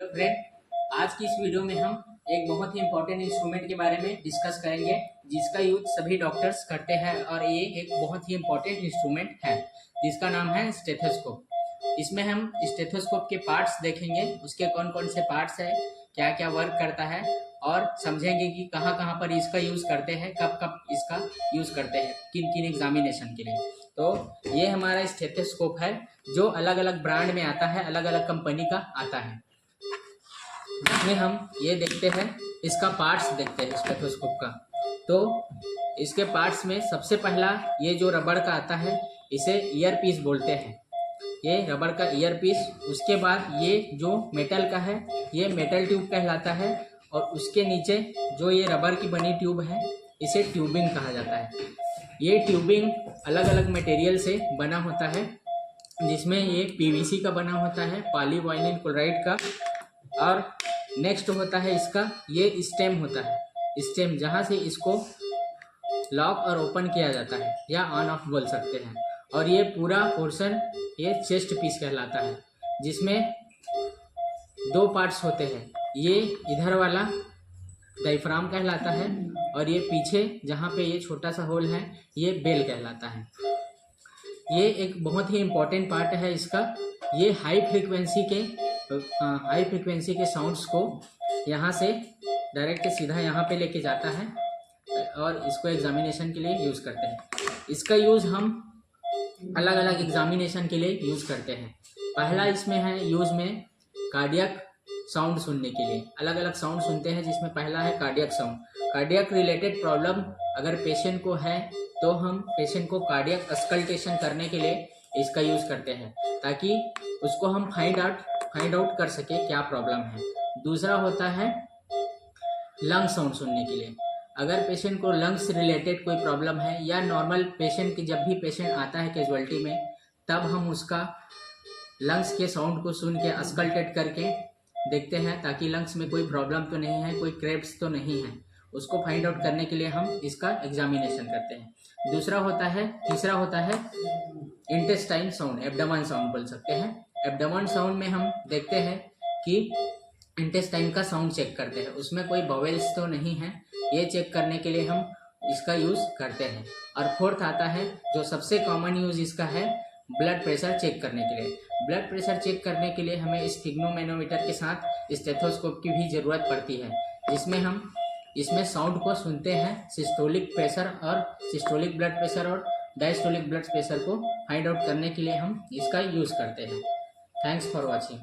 तो फ्रेंड, आज की इस वीडियो में हम एक बहुत ही इम्पोर्टेंट इंस्ट्रूमेंट के बारे में डिस्कस करेंगे जिसका यूज सभी डॉक्टर्स करते हैं और ये एक बहुत ही इम्पोर्टेंट इंस्ट्रूमेंट है जिसका नाम है स्टेथोस्कोप। इसमें हम स्टेथोस्कोप के पार्ट्स देखेंगे, उसके कौन कौन से पार्ट्स है, क्या क्या वर्क करता है और समझेंगे कि कहाँ कहाँ पर इसका यूज़ करते हैं, कब कब इसका यूज़ करते हैं, किन किन एग्जामिनेशन के लिए। तो ये हमारा स्टेथोस्कोप है जो अलग अलग ब्रांड में आता है, अलग अलग कंपनी का आता है। जिसमें हम ये देखते हैं, इसका पार्ट्स देखते हैं स्टेथोस्कोप का। तो इसके पार्ट्स में सबसे पहला ये जो रबड़ का आता है इसे ईयर पीस बोलते हैं, ये रबड़ का ईयर पीस। उसके बाद ये जो मेटल का है ये मेटल ट्यूब कहलाता है और उसके नीचे जो ये रबड़ की बनी ट्यूब है इसे ट्यूबिंग कहा जाता है। ये ट्यूबिंग अलग अलग मटेरियल से बना होता है, जिसमें ये पीवीसी का बना होता है, पॉलीविनाइल क्लोराइड का। और नेक्स्ट होता है इसका ये स्टेम होता है, स्टेम जहाँ से इसको लॉक और ओपन किया जाता है या ऑन ऑफ बोल सकते हैं। और ये पूरा पोर्शन ये चेस्ट पीस कहलाता है, जिसमें दो पार्ट्स होते हैं। ये इधर वाला डायफ्राम कहलाता है और ये पीछे जहाँ पे ये छोटा सा होल है ये बेल कहलाता है। ये एक बहुत ही इम्पोर्टेंट पार्ट है इसका। ये हाई फ्रीक्वेंसी के साउंड्स को यहाँ से डायरेक्ट सीधा यहाँ पे लेके जाता है और इसको एग्जामिनेशन के लिए यूज़ करते हैं। इसका यूज़ हम अलग अलग एग्जामिनेशन के लिए यूज़ करते हैं। पहला इसमें है यूज़ में कार्डियक साउंड सुनने के लिए, अलग अलग साउंड सुनते हैं, जिसमें पहला है cardiac sound. Cardiac related problem अगर पेशेंट को है तो हम पेशेंट को कार्डियक अस्कल्टेशन करने के लिए इसका यूज़ करते हैं, ताकि उसको हम फाइंड आउट कर सके क्या प्रॉब्लम है। दूसरा होता है लंग साउंड सुनने के लिए। अगर पेशेंट को लंग्स रिलेटेड कोई प्रॉब्लम है या नॉर्मल पेशेंट की, जब भी पेशेंट आता है कैजुअल्टी में, तब हम उसका लंग्स के साउंड को सुन के अस्कल्टेट करके देखते हैं, ताकि लंग्स में कोई प्रॉब्लम तो नहीं है, कोई क्रैक्स तो नहीं है। उसको फाइंड आउट करने के लिए हम इसका एग्जामिनेशन करते हैं। तीसरा होता है इंटेस्टाइन साउंड, एब्डोमेन साउंड बोल सकते हैं। एब्डोमेन साउंड में हम देखते हैं कि इंटेस्टाइन का साउंड चेक करते हैं, उसमें कोई बॉवेल्स तो नहीं है, ये चेक करने के लिए हम इसका यूज़ करते हैं। और फोर्थ आता है जो सबसे कॉमन यूज़ इसका है, ब्लड प्रेशर चेक करने के लिए। ब्लड प्रेशर चेक करने के लिए हमें स्फिग्नोमेनोमीटर के साथ स्टेथोस्कोप की भी ज़रूरत पड़ती है, जिसमें हम इसमें साउंड को सुनते हैं, सिस्टोलिक प्रेशर और सिस्टोलिक ब्लड प्रेशर और डायस्टोलिक ब्लड प्रेशर को फाइंड आउट करने के लिए हम इसका यूज़ करते हैं। Thanks for watching.